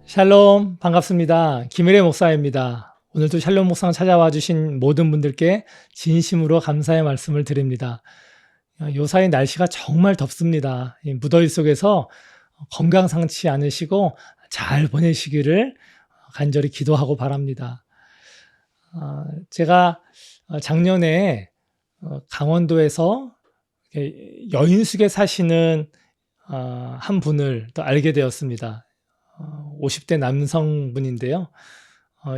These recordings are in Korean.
샬롬, 반갑습니다. 김일의 목사입니다. 오늘도 샬롬 목상 찾아와 주신 모든 분들께 진심으로 감사의 말씀을 드립니다. 요사이 날씨가 정말 덥습니다. 이 무더위 속에서 건강 상치 않으시고 잘 보내시기를 간절히 기도하고 바랍니다. 제가 작년에 강원도에서 여인숙에 사시는 한 분을 또 알게 되었습니다. 50대 남성분인데요.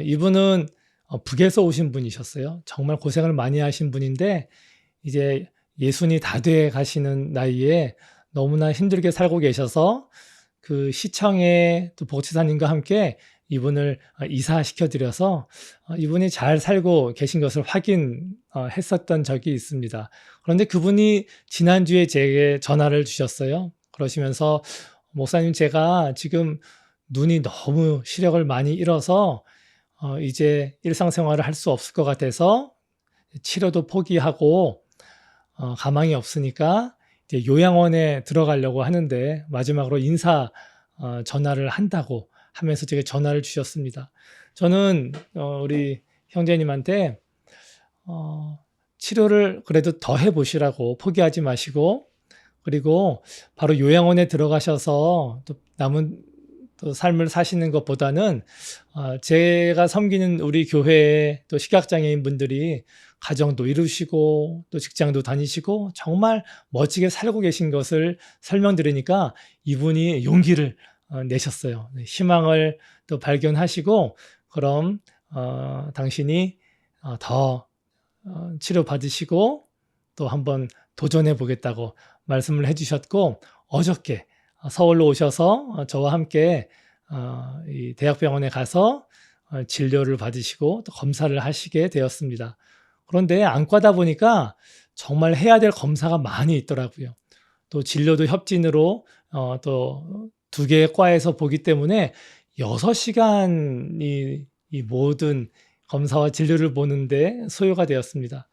이분은 북에서 오신 분이셨어요. 정말 고생을 많이 하신 분인데 이제 예순이 다 돼 가시는 나이에 너무나 힘들게 살고 계셔서 그 시청에 또 복지사님과 함께 이분을 이사시켜 드려서 이분이 잘 살고 계신 것을 확인했었던 적이 있습니다. 그런데 그분이 지난주에 제게 전화를 주셨어요. 그러시면서 목사님, 제가 지금 눈이 너무 시력을 많이 잃어서 이제 일상생활을 할 수 없을 것 같아서 치료도 포기하고 가망이 없으니까 이제 요양원에 들어가려고 하는데 마지막으로 인사 전화를 한다고 하면서 제게 전화를 주셨습니다. 저는 우리 형제님한테 치료를 그래도 더 해보시라고, 포기하지 마시고, 그리고 바로 요양원에 들어가셔서 또 남은 또 삶을 사시는 것보다는 제가 섬기는 우리 교회의 또 시각장애인 분들이 가정도 이루시고 또 직장도 다니시고 정말 멋지게 살고 계신 것을 설명드리니까 이분이 용기를 내셨어요. 희망을 또 발견하시고, 그럼 당신이 더 치료받으시고 또 한번 도전해 보겠다고 말씀을 해주셨고, 어저께 서울로 오셔서 저와 함께 이 대학병원에 가서 진료를 받으시고 또 검사를 하시게 되었습니다. 그런데 안과다 보니까 정말 해야 될 검사가 많이 있더라고요. 또 진료도 협진으로 또 2개의 과에서 보기 때문에 6시간이 이 모든 검사와 진료를 보는데 소요가 되었습니다.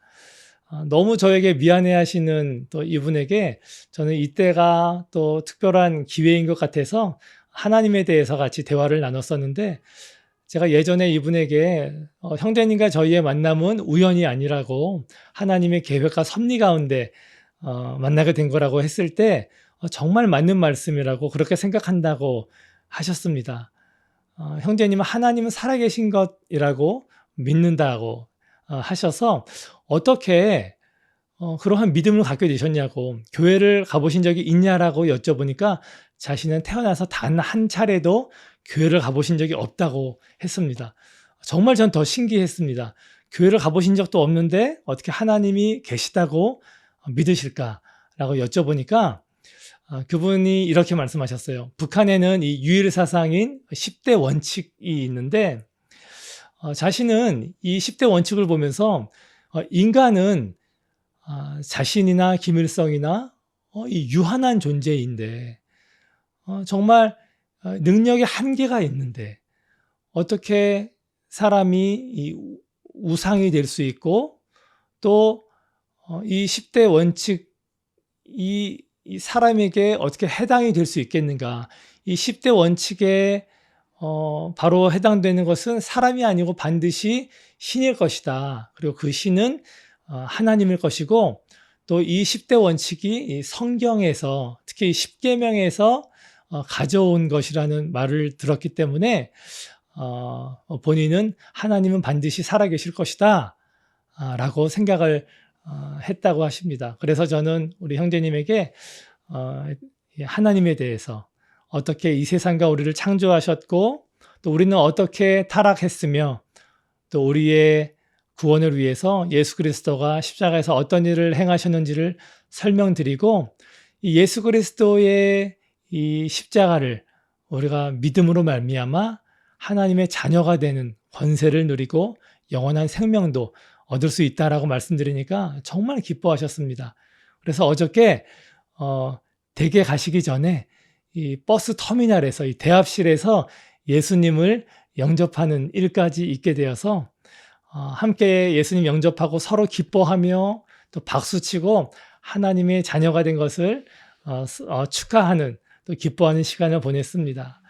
너무 저에게 미안해하시는 또 이분에게 저는 이때가 또 특별한 기회인 것 같아서 하나님에 대해서 같이 대화를 나눴었는데, 제가 예전에 이분에게 형제님과 저희의 만남은 우연이 아니라고 하나님의 계획과 섭리 가운데 만나게 된 거라고 했을 때 정말 맞는 말씀이라고, 그렇게 생각한다고 하셨습니다. 형제님은 하나님은 살아계신 것이라고 믿는다고 하셔서 어떻게 그러한 믿음을 갖게 되셨냐고, 교회를 가보신 적이 있냐라고 여쭤보니까 자신은 태어나서 단 한 차례도 교회를 가보신 적이 없다고 했습니다. 정말 전 더 신기했습니다. 교회를 가보신 적도 없는데 어떻게 하나님이 계시다고 믿으실까라고 여쭤보니까 그분이 이렇게 말씀하셨어요. 북한에는 이 유일 사상인 10대 원칙이 있는데 자신은 이 10대 원칙을 보면서 인간은 자신이나 기밀성이나 이 유한한 존재인데 정말 능력의 한계가 있는데 어떻게 사람이 이 우상이 될 수 있고, 또 이 10대 원칙, 이 사람에게 어떻게 해당이 될 수 있겠는가. 이 10대 원칙에 바로 해당되는 것은 사람이 아니고 반드시 신일 것이다. 그리고 그 신은 하나님일 것이고, 또 이 10대 원칙이 이 성경에서, 특히 10계명에서 가져온 것이라는 말을 들었기 때문에 본인은 하나님은 반드시 살아계실 것이다 라고 생각을 했다고 하십니다. 그래서 저는 우리 형제님에게 하나님에 대해서, 어떻게 이 세상과 우리를 창조하셨고 또 우리는 어떻게 타락했으며 또 우리의 구원을 위해서 예수 그리스도가 십자가에서 어떤 일을 행하셨는지를 설명드리고, 이 예수 그리스도의 이 십자가를 우리가 믿음으로 말미암아 하나님의 자녀가 되는 권세를 누리고 영원한 생명도 얻을 수 있다라고 말씀드리니까 정말 기뻐하셨습니다. 그래서 어저께 댁에 가시기 전에 이 버스 터미널에서, 이 대합실에서 예수님을 영접하는 일까지 있게 되어서 함께 예수님 영접하고 서로 기뻐하며 또 박수치고 하나님의 자녀가 된 것을 축하하는, 또 기뻐하는 시간을 보냈습니다.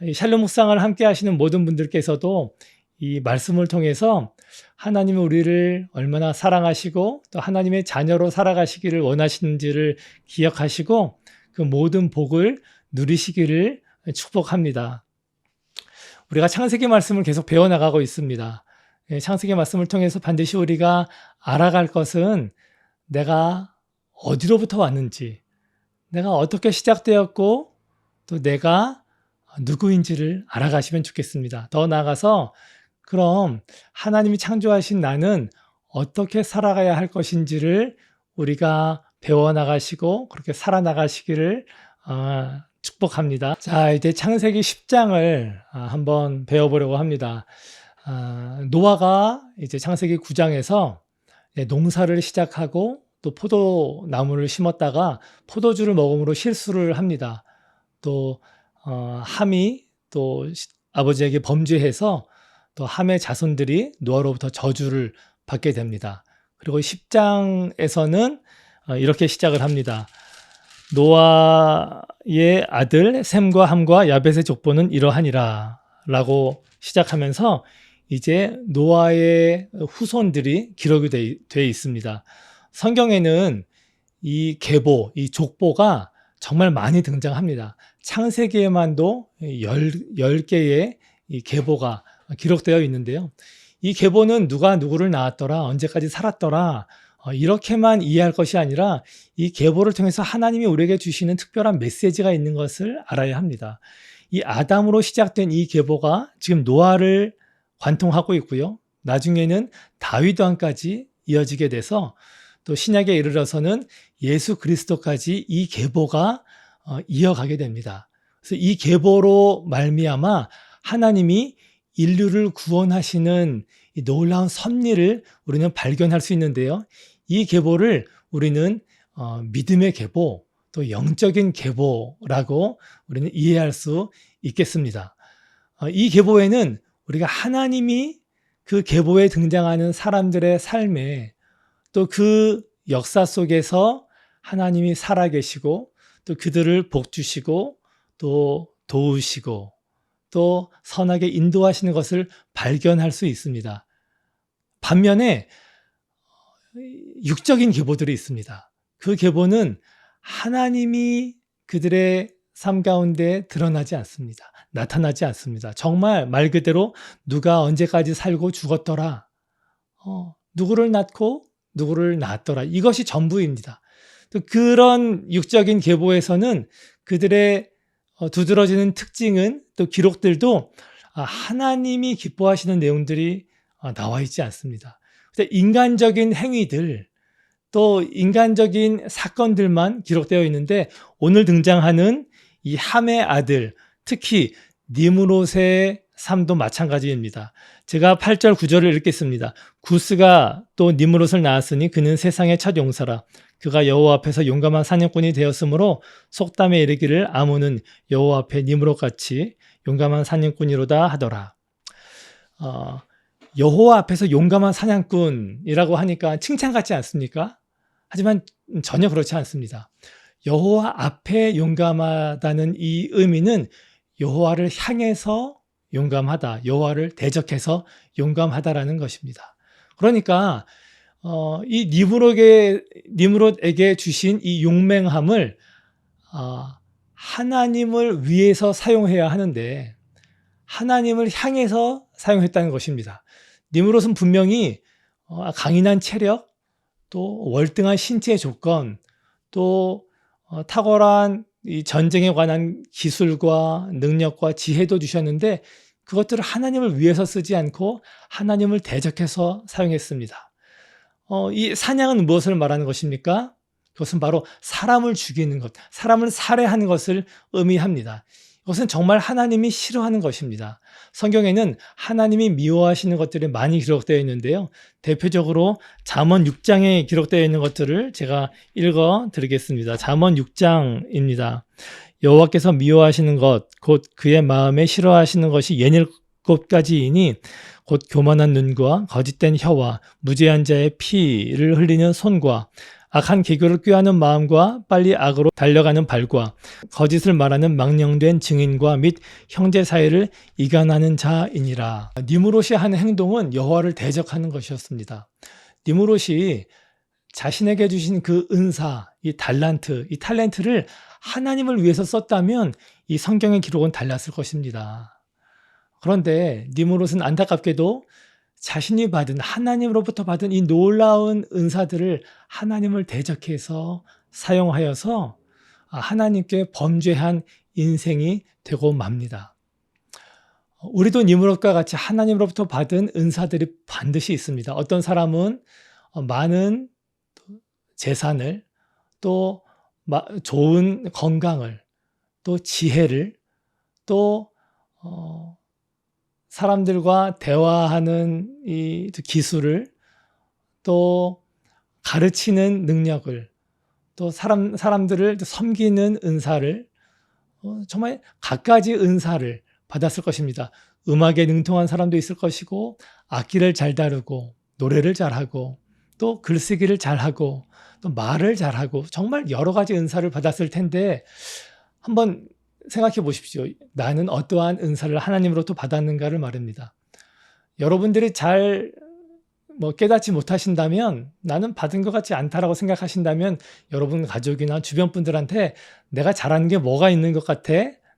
이 샬롬 묵상을 함께 하시는 모든 분들께서도 이 말씀을 통해서 하나님이 우리를 얼마나 사랑하시고 또 하나님의 자녀로 살아가시기를 원하시는지를 기억하시고 그 모든 복을 누리시기를 축복합니다. 우리가 창세기 말씀을 계속 배워나가고 있습니다. 창세기 말씀을 통해서 반드시 우리가 알아갈 것은 내가 어디로부터 왔는지, 내가 어떻게 시작되었고 또 내가 누구인지를 알아가시면 좋겠습니다. 더 나아가서 그럼 하나님이 창조하신 나는 어떻게 살아가야 할 것인지를 우리가 배워나가시고 그렇게 살아나가시기를 축복합니다. 자, 이제 창세기 10장을 한번 배워보려고 합니다. 노아가 이제 창세기 9장에서 농사를 시작하고 또 포도나무를 심었다가 포도주를 먹음으로 실수를 합니다. 또 함이 또 아버지에게 범죄해서 또 함의 자손들이 노아로부터 저주를 받게 됩니다. 그리고 10장에서는 이렇게 시작을 합니다. 노아의 아들 셈과 함과 야벳의 족보는 이러하니라 라고 시작하면서 이제 노아의 후손들이 기록이 되어 있습니다. 성경에는 이 계보, 이 족보가 정말 많이 등장합니다. 창세기에만도 10개의 이 계보가 기록되어 있는데요. 이 계보는 누가 누구를 낳았더라, 언제까지 살았더라, 이렇게만 이해할 것이 아니라 이 계보를 통해서 하나님이 우리에게 주시는 특별한 메시지가 있는 것을 알아야 합니다. 이 아담으로 시작된 이 계보가 지금 노아를 관통하고 있고요. 나중에는 다윗 왕까지 이어지게 돼서 또 신약에 이르러서는 예수 그리스도까지 이 계보가 이어가게 됩니다. 그래서 이 계보로 말미암아 하나님이 인류를 구원하시는 이 놀라운 섭리를 우리는 발견할 수 있는데요. 이 계보를 우리는 믿음의 계보, 또 영적인 계보라고 우리는 이해할 수 있겠습니다. 이 계보에는 우리가 하나님이 그 계보에 등장하는 사람들의 삶에 또 그 역사 속에서 하나님이 살아계시고 또 그들을 복주시고 또 도우시고 또 선하게 인도하시는 것을 발견할 수 있습니다. 반면에 육적인 계보들이 있습니다. 그 계보는 하나님이 그들의 삶 가운데 드러나지 않습니다. 나타나지 않습니다. 정말 말 그대로 누가 언제까지 살고 죽었더라, 누구를 낳고 누구를 낳았더라, 이것이 전부입니다. 또 그런 육적인 계보에서는 그들의 두드러지는 특징은 또 기록들도 하나님이 기뻐하시는 내용들이 나와 있지 않습니다. 인간적인 행위들 또 인간적인 사건들만 기록되어 있는데 오늘 등장하는 이 함의 아들, 특히 니므롯의 삶도 마찬가지입니다. 제가 8절 9절을 읽겠습니다. 구스가 또 니므롯을 낳았으니 그는 세상의 첫 용사라. 그가 여호와 앞에서 용감한 사냥꾼이 되었으므로 속담에 이르기를 아몬은 여호와 앞에 니므롯같이 용감한 사냥꾼이로다 하더라. 여호와 앞에서 용감한 사냥꾼이라고 하니까 칭찬 같지 않습니까? 하지만 전혀 그렇지 않습니다. 여호와 앞에 용감하다는 이 의미는 여호와를 향해서 용감하다, 여호와를 대적해서 용감하다라는 것입니다. 그러니까 이 니므롯에게 주신 이 용맹함을 하나님을 위해서 사용해야 하는데 하나님을 향해서 사용했다는 것입니다. 니므롯은 분명히 강인한 체력, 또 월등한 신체 조건, 또 탁월한 이 전쟁에 관한 기술과 능력과 지혜도 주셨는데 그것들을 하나님을 위해서 쓰지 않고 하나님을 대적해서 사용했습니다. 이 사냥은 무엇을 말하는 것입니까? 그것은 바로 사람을 죽이는 것, 사람을 살해하는 것을 의미합니다. 이것은 정말 하나님이 싫어하는 것입니다. 성경에는 하나님이 미워하시는 것들이 많이 기록되어 있는데요. 대표적으로 잠언 6장에 기록되어 있는 것들을 제가 읽어 드리겠습니다. 잠언 6장입니다. 여호와께서 미워하시는 것, 곧 그의 마음에 싫어하시는 것이 67가지이니 곧 교만한 눈과 거짓된 혀와 무죄한 자의 피를 흘리는 손과 악한 계교를 꾀하는 마음과 빨리 악으로 달려가는 발과 거짓을 말하는 망령된 증인과 및 형제 사이를 이간하는 자이니라. 니무롯이 하는 행동은 여호와를 대적하는 것이었습니다. 니무롯이 자신에게 주신 그 은사, 이 탤런트를 하나님을 위해서 썼다면 이 성경의 기록은 달랐을 것입니다. 그런데 니무롯은 안타깝게도 자신이 받은 하나님으로부터 받은 이 놀라운 은사들을 하나님을 대적해서 사용하여서 하나님께 범죄한 인생이 되고 맙니다. 우리도 니무롯과 같이 하나님으로부터 받은 은사들이 반드시 있습니다. 어떤 사람은 많은 재산을, 또 좋은 건강을, 또 지혜를, 또 사람들과 대화하는 이 기술을, 또 가르치는 능력을, 또 사람들을 섬기는 은사를, 정말 갖가지 은사를 받았을 것입니다. 음악에 능통한 사람도 있을 것이고, 악기를 잘 다루고, 노래를 잘하고, 또 글쓰기를 잘하고, 또 말을 잘하고, 정말 여러 가지 은사를 받았을 텐데 한번 생각해 보십시오. 나는 어떠한 은사를 하나님으로부터 받았는가를 말입니다. 여러분들이 잘 깨닫지 못하신다면, 나는 받은 것 같지 않다라고 생각하신다면 여러분 가족이나 주변 분들한테 내가 잘하는 게 뭐가 있는 것 같아?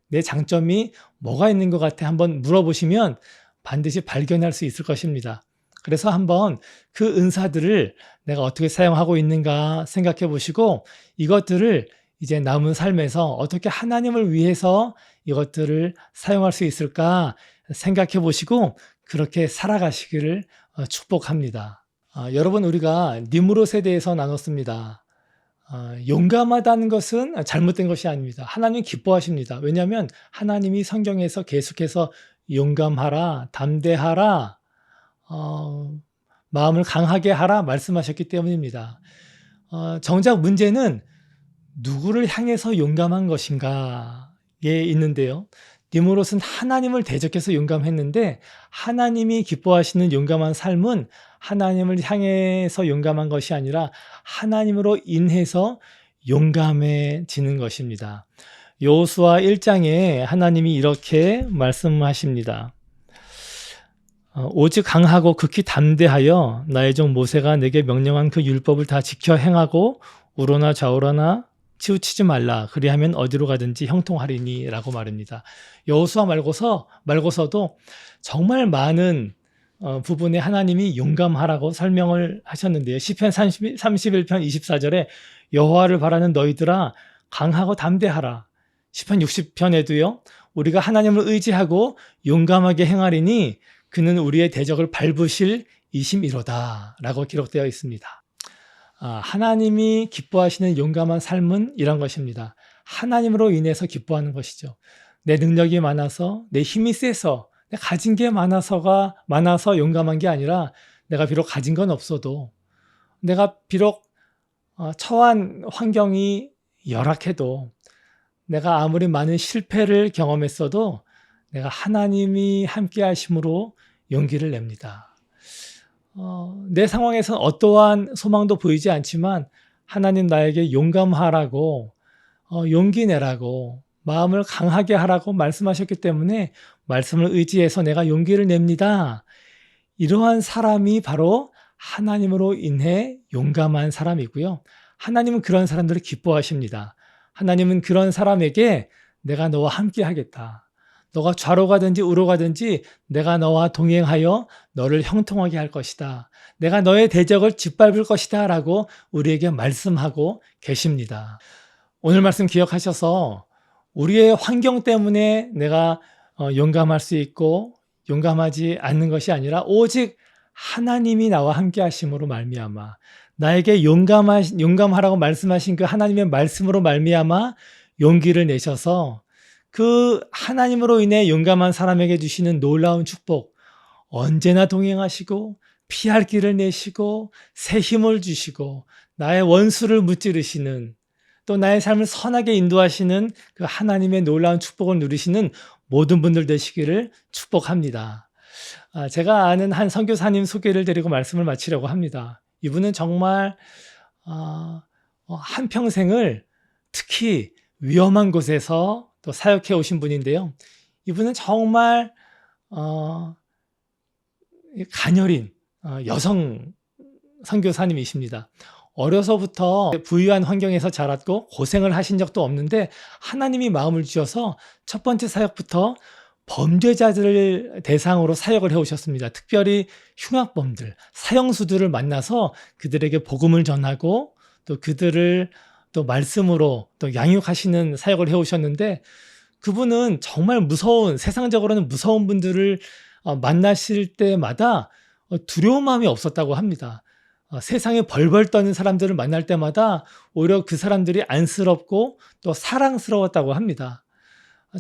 내 장점이 뭐가 있는 것 같아? 한번 물어보시면 반드시 발견할 수 있을 것입니다. 그래서 한번 그 은사들을 내가 어떻게 사용하고 있는가 생각해 보시고, 이것들을 이제 남은 삶에서 어떻게 하나님을 위해서 이것들을 사용할 수 있을까 생각해 보시고 그렇게 살아가시기를 축복합니다. 여러분, 우리가 니무롯에 대해서 나눴습니다. 용감하다는 것은 잘못된 것이 아닙니다. 하나님 기뻐하십니다. 왜냐하면 하나님이 성경에서 계속해서 용감하라, 담대하라, 마음을 강하게 하라 말씀하셨기 때문입니다. 정작 문제는 누구를 향해서 용감한 것인가에 있는데요. 니무롯은 하나님을 대적해서 용감했는데, 하나님이 기뻐하시는 용감한 삶은 하나님을 향해서 용감한 것이 아니라 하나님으로 인해서 용감해지는 것입니다. 여호수아 1장에 하나님이 이렇게 말씀하십니다. 오직 강하고 극히 담대하여 나의 종 모세가 내게 명령한 그 율법을 다 지켜 행하고 우로나 좌우로나 치우치지 말라. 그리하면 어디로 가든지 형통하리니 라고 말합니다. 여호수아 말고서도 정말 많은 부분에 하나님이 용감하라고 설명을 하셨는데요. 시편 31편 24절에 여호와를 바라는 너희들아 강하고 담대하라. 시편 60편에도요. 우리가 하나님을 의지하고 용감하게 행하리니 그는 우리의 대적을 밟으실 이심이로다 라고 기록되어 있습니다. 하나님이 기뻐하시는 용감한 삶은 이런 것입니다. 하나님으로 인해서 기뻐하는 것이죠. 내 능력이 많아서, 내 힘이 세서, 내가 가진 게 많아서 용감한 게 아니라, 내가 비록 가진 건 없어도, 내가 비록 처한 환경이 열악해도, 내가 아무리 많은 실패를 경험했어도 내가 하나님이 함께 하심으로 용기를 냅니다. 내 상황에서는 어떠한 소망도 보이지 않지만 하나님 나에게 용감하라고, 용기 내라고, 마음을 강하게 하라고 말씀하셨기 때문에 말씀을 의지해서 내가 용기를 냅니다. 이러한 사람이 바로 하나님으로 인해 용감한 사람이고요. 하나님은 그런 사람들을 기뻐하십니다. 하나님은 그런 사람에게 내가 너와 함께 하겠다. 너가 좌로 가든지 우로 가든지 내가 너와 동행하여 너를 형통하게 할 것이다. 내가 너의 대적을 짓밟을 것이다 라고 우리에게 말씀하고 계십니다. 오늘 말씀 기억하셔서 우리의 환경 때문에 내가 용감할 수 있고 용감하지 않는 것이 아니라 오직 하나님이 나와 함께 하심으로 말미암아 나에게 용감하라고 말씀하신 그 하나님의 말씀으로 말미암아 용기를 내셔서 그 하나님으로 인해 용감한 사람에게 주시는 놀라운 축복, 언제나 동행하시고 피할 길을 내시고 새 힘을 주시고 나의 원수를 무찌르시는, 또 나의 삶을 선하게 인도하시는 그 하나님의 놀라운 축복을 누리시는 모든 분들 되시기를 축복합니다. 제가 아는 한 선교사님 소개를 드리고 말씀을 마치려고 합니다. 이분은 정말 한평생을 특히 위험한 곳에서 또 사역해 오신 분인데요. 이분은 정말 가녀린 여성 선교사님이십니다. 어려서부터 부유한 환경에서 자랐고 고생을 하신 적도 없는데 하나님이 마음을 주셔서 첫 번째 사역부터 범죄자들을 대상으로 사역을 해오셨습니다. 특별히 흉악범들, 사형수들을 만나서 그들에게 복음을 전하고 또 그들을 또 말씀으로 또 양육하시는 사역을 해오셨는데, 그분은 정말 무서운, 세상적으로는 무서운 분들을 만나실 때마다 두려운 마음이 없었다고 합니다. 세상에 벌벌 떠는 사람들을 만날 때마다 오히려 그 사람들이 안쓰럽고 또 사랑스러웠다고 합니다.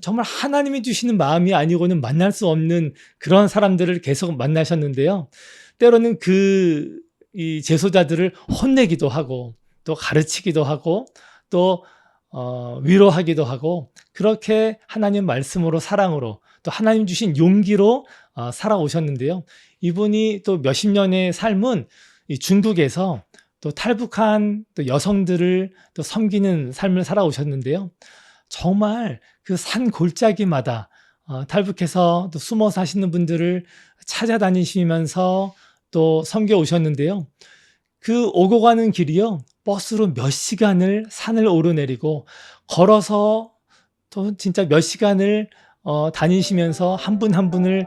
정말 하나님이 주시는 마음이 아니고는 만날 수 없는 그런 사람들을 계속 만나셨는데요. 때로는 이 재소자들을 혼내기도 하고 또 가르치기도 하고 또 위로하기도 하고, 그렇게 하나님 말씀으로 사랑으로 또 하나님 주신 용기로 살아오셨는데요. 이분이 또 몇십 년의 삶은 이 중국에서 또 탈북한 또 여성들을 또 섬기는 삶을 살아오셨는데요. 정말 그 산 골짜기마다 탈북해서 또 숨어 사시는 분들을 찾아다니시면서 또 섬겨 오셨는데요. 그 오고 가는 길이요, 버스로 몇 시간을 산을 오르내리고 걸어서 또 진짜 몇 시간을 다니시면서 한 분 한 분을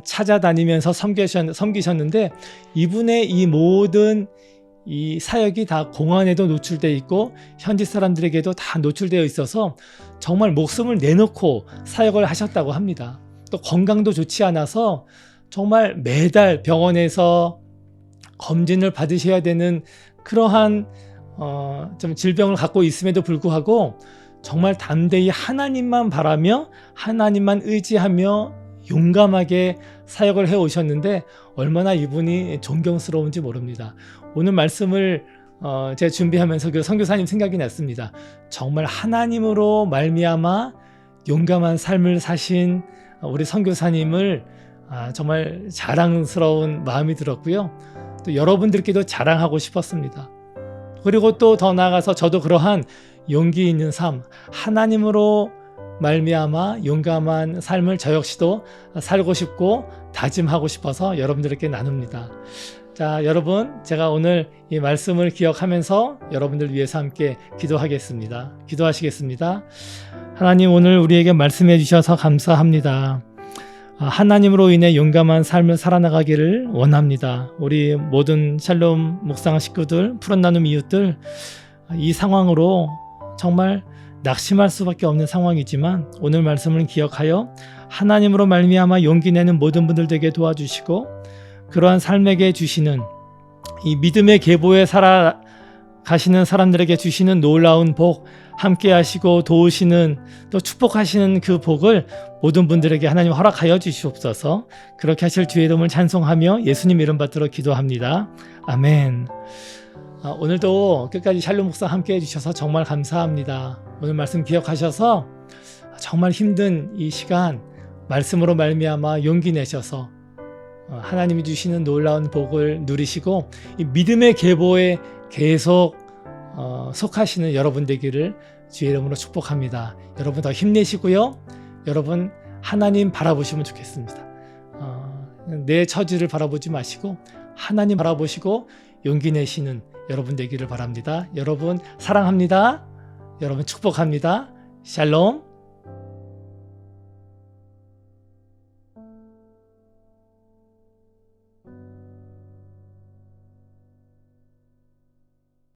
찾아다니면서 섬기셨는데, 이분의 이 모든 이 사역이 다 공안에도 노출되어 있고 현지 사람들에게도 다 노출되어 있어서 정말 목숨을 내놓고 사역을 하셨다고 합니다. 또 건강도 좋지 않아서 정말 매달 병원에서 검진을 받으셔야 되는 그러한 좀 질병을 갖고 있음에도 불구하고 정말 담대히 하나님만 바라며 하나님만 의지하며 용감하게 사역을 해오셨는데, 얼마나 이분이 존경스러운지 모릅니다. 오늘 말씀을 제가 준비하면서 그 선교사님 생각이 났습니다. 정말 하나님으로 말미암아 용감한 삶을 사신 우리 선교사님을 정말 자랑스러운 마음이 들었고요. 또 여러분들께도 자랑하고 싶었습니다. 그리고 또 더 나아가서 저도 그러한 용기 있는 삶, 하나님으로 말미암아 용감한 삶을 저 역시도 살고 싶고 다짐하고 싶어서 여러분들께 나눕니다. 자, 여러분, 제가 오늘 이 말씀을 기억하면서 여러분들 위해서 함께 기도하겠습니다. 기도하시겠습니다. 하나님, 오늘 우리에게 말씀해 주셔서 감사합니다. 하나님으로 인해 용감한 삶을 살아나가기를 원합니다. 우리 모든 샬롬 묵상 식구들, 푸른 나눔 이웃들, 이 상황으로 정말 낙심할 수밖에 없는 상황이지만 오늘 말씀을 기억하여 하나님으로 말미암아 용기 내는 모든 분들 되게 도와주시고, 그러한 삶에게 주시는 이 믿음의 계보에 살아가시는 사람들에게 주시는 놀라운 복, 함께 하시고 도우시는 또 축복하시는 그 복을 모든 분들에게 하나님 허락하여 주시옵소서. 그렇게 하실 주의 이름을 찬송하며 예수님 이름 받들어 기도합니다. 아멘. 오늘도 끝까지 샬롬 묵상 함께 해주셔서 정말 감사합니다. 오늘 말씀 기억하셔서 정말 힘든 이 시간 말씀으로 말미암아 용기 내셔서 하나님이 주시는 놀라운 복을 누리시고 이 믿음의 계보에 계속 속하시는 여러분 되기를 주의 이름으로 축복합니다. 여러분 더 힘내시고요. 여러분 하나님 바라보시면 좋겠습니다. 내 처지를 바라보지 마시고 하나님 바라보시고 용기 내시는 여러분 되기를 바랍니다. 여러분 사랑합니다. 여러분 축복합니다. 샬롬.